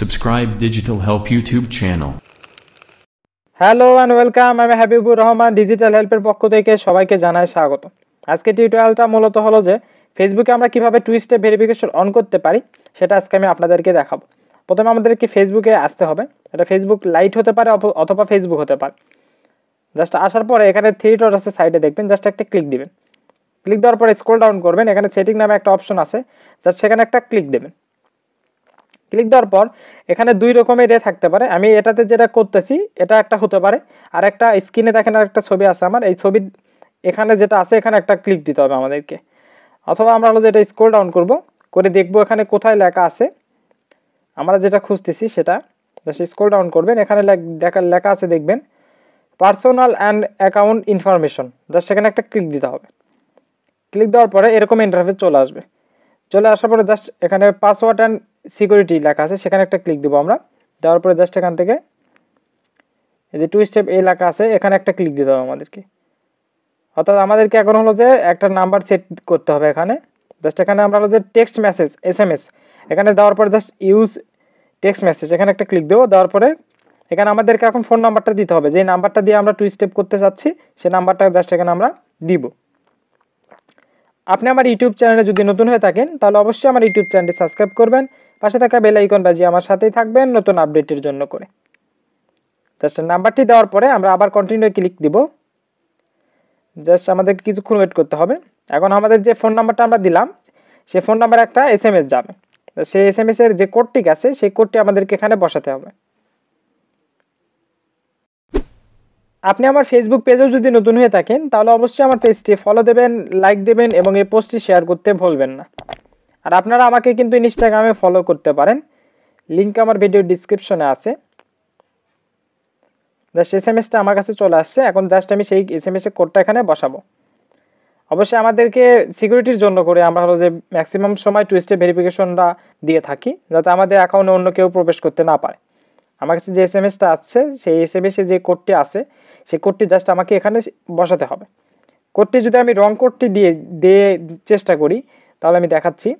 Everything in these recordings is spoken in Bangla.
Subscribe Digital Help YouTube channel. Hello and welcome. আমি হাবিবুর রহমান, ডিজিটাল হেল্পের পক্ষ থেকে সবাইকে জানাই স্বাগত। আজকে টিউটোরিয়ালটা মূলত হলো যে ফেসবুকে আমরা কিভাবে টু স্টেপ ভেরিফিকেশন অন করতে পারি সেটা আজকে আমি আপনাদেরকে দেখাবো। প্রথমে আমাদেরকে ফেসবুকে আসতে হবে। এটা ফেসবুক লাইট হতে পারে অথবা ফেসবুক হতে পারে। জাস্ট আসার পরে এখানে থ্রি ডট আছে সাইডে দেখবেন, জাস্ট একটা ক্লিক দিবেন। ক্লিক দেওয়ার পরে স্ক্রল ডাউন করবেন, এখানে সেটিং নামে একটা অপশন আছে, জাস্ট সেখানে একটা ক্লিক দেবেন। ক্লিক দেওয়ার পর এখানে দুই রকমের থাকতে পারে। আমি এটাতে যেটা করতেছি এটা একটা হতে পারে, আর একটা স্ক্রিনে দেখেন আর একটা ছবি আছে আমার, এই ছবি এখানে যেটা আছে এখানে একটা ক্লিক দিতে হবে আমাদেরকে। অথবা আমরা হলো যেটা স্ক্রল ডাউন করব, করে দেখবো এখানে কোথায় লেখা আছে, আমরা যেটা খুঁজতেছি সেটা জাস্ট স্ক্রল ডাউন করবেন, এখানে লেখা আছে দেখবেন personal and account information, just সেখানে একটা ক্লিক দিতে হবে। ক্লিক দেওয়ার পরে এরকম ইন্টারফেস চলে আসবে। চলে আসার পরে জাস্ট এখানে পাসওয়ার্ড অ্যান্ড সিকিউরিটি লেখা আছে, সেখানে একটা ক্লিক দেবো আমরা। দেওয়ার পরে জাস্ট এখান থেকে এই যে টু স্টেপ এই লেখা আছে এখানে একটা ক্লিক দিতে হবে আমাদেরকে। অর্থাৎ আমাদেরকে এখন হলো যে একটা নাম্বার সেট করতে হবে এখানে। জাস্ট এখানে আমরা হলো যে টেক্সট মেসেজ SMS এখানে দেওয়ার পরে জাস্ট ইউজ টেক্সট মেসেজ এখানে একটা ক্লিক দেবো। দেওয়ার পরে এখানে আমাদেরকে এখন ফোন নাম্বারটা দিতে হবে, যে নাম্বারটা দিয়ে আমরা টু স্টেপ করতে চাচ্ছি সেই নাম্বারটা জাস্ট এখানে আমরা দিব। আপনি আমার ইউটিউব চ্যানেলে যদি নতুন হয়ে থাকেন তাহলে অবশ্যই আমার ইউটিউব চ্যানেলটি সাবস্ক্রাইব করবেন, পাশে থাকা বেল আইকন বাজিয়ে আমার সাথেই থাকবেন নতুন আপডেটের জন্য করে। জাস্ট নাম্বারটি দেওয়ার পরে আমরা আবার কন্টিনিউ ক্লিক দিব। জাস্ট আমাদেরকে কিছুক্ষণ ওয়েট করতে হবে। এখন আমাদের যে ফোন নাম্বারটা আমরা দিলাম সেই ফোন নাম্বারে একটা SMS যাবে, সেই SMS এর যে কোডটি আছে সেই কোডটি আমাদেরকে এখানে বসাতে হবে। আপনি আমার ফেসবুক পেজেও যদি নতুন হয়ে থাকেন তাহলে অবশ্যই আমার পেজটি ফলো দেবেন, লাইক দেবেন এবং এই পোস্টটি শেয়ার করতে ভুলবেন না। আর আপনারা আমাকে কিন্তু ইনস্টাগ্রামে ফলো করতে পারেন, লিংক আমার ভিডিও ডিসক্রিপশনে আছে। জাস্ট SMSটা আমার কাছে চলে আসছে, এখন জাস্ট আমি সেই SMS এর কোডটা এখানে বসাবো। অবশ্যই আমাদেরকে সিকিউরিটির জন্য করে আমরা হলো যে ম্যাক্সিমাম সময় টু স্টেপ ভেরিফিকেশনটা দিয়ে থাকি, যাতে আমাদের অ্যাকাউন্টে অন্য কেউ প্রবেশ করতে না পারে। আমার কাছে যে SMSটা আছে সেই SMS এ যে কোডটি আছে সেই কোডটি জাস্ট আমাকে এখানে বসাতে হবে। কোডটি যদি আমি রং কোডটি দিয়ে চেষ্টা করি তাহলে আমি দেখাচ্ছি।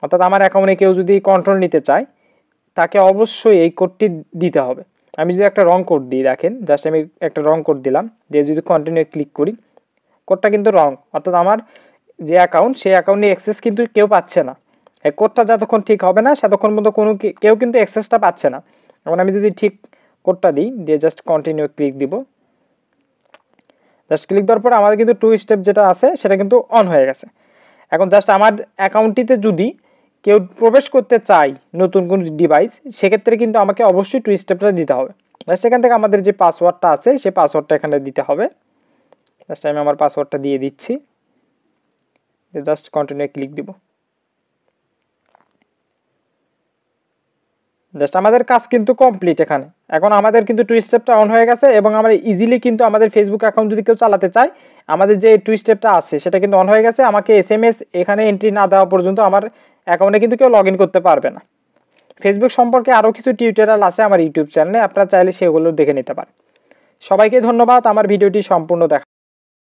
অর্থাৎ আমার অ্যাকাউন্টে কেউ যদি কন্ট্রোল নিতে চায় তাকে অবশ্যই এই কোডটি দিতে হবে। আমি যদি একটা রং কোড দিই, দেখেন জাস্ট আমি একটা রং কোড দিলাম, দিয়ে যদি কন্টিনিউ ক্লিক করি কোডটা কিন্তু রং, অর্থাৎ আমার যে অ্যাকাউন্ট সেই অ্যাকাউন্টে অ্যাক্সেস কিন্তু কেউ পাচ্ছে না। এই কোডটা যতক্ষণ ঠিক হবে না ততক্ষণ পর্যন্ত কেউ কিন্তু অ্যাক্সেসটা পাচ্ছে না। এখন আমি যদি ঠিক কোডটা দিই, দিয়ে জাস্ট কন্টিনিউ ক্লিক দিব। জাস্ট ক্লিক দেওয়ার পর আমাদের কিন্তু টু স্টেপ যেটা আছে সেটা কিন্তু অন হয়ে গেছে। এখন জাস্ট আমার অ্যাকাউন্টটিতে যদি কেউ প্রবেশ করতে চায় নতুন কোন ডিভাইস, সেক্ষেত্রে কিন্তু আমাকে অবশ্যই টু স্টেপটা দিতে হবে। জাস্ট এখান থেকে আমাদের যে পাসওয়ার্ডটা আছে সেই পাসওয়ার্ডটা এখানে দিতে হবে। জাস্ট আমি আমার পাসওয়ার্ডটা দিয়ে দিচ্ছি, জাস্ট কন্টিনিউ ক্লিক দিব। জাস্ট আমাদের কাজ কিন্তু কমপ্লিট এখানে। এখন আমাদের কিন্তু টু স্টেপটা অন হয়ে গেছে এবং আমরা ইজিলি কিন্তু আমাদের ফেসবুক অ্যাকাউন্ট যদি কেউ চালাতে চায়, আমাদের যে টু স্টেপটা আছে সেটা কিন্তু অন হয়ে গেছে। আমাকে SMS এখানে এন্ট্রি না দেওয়া পর্যন্ত আমার অ্যাকাউন্টে কিন্তু কেউ লগ ইন করতে পারবে না। ফেসবুক সম্পর্কে আরও কিছু টিউটোরিয়াল আছে আমার ইউটিউব চ্যানেলে, আপনারা চাইলে সেগুলো দেখে নিতে পারেন। সবাইকে ধন্যবাদ আমার ভিডিওটি সম্পূর্ণ দেখা।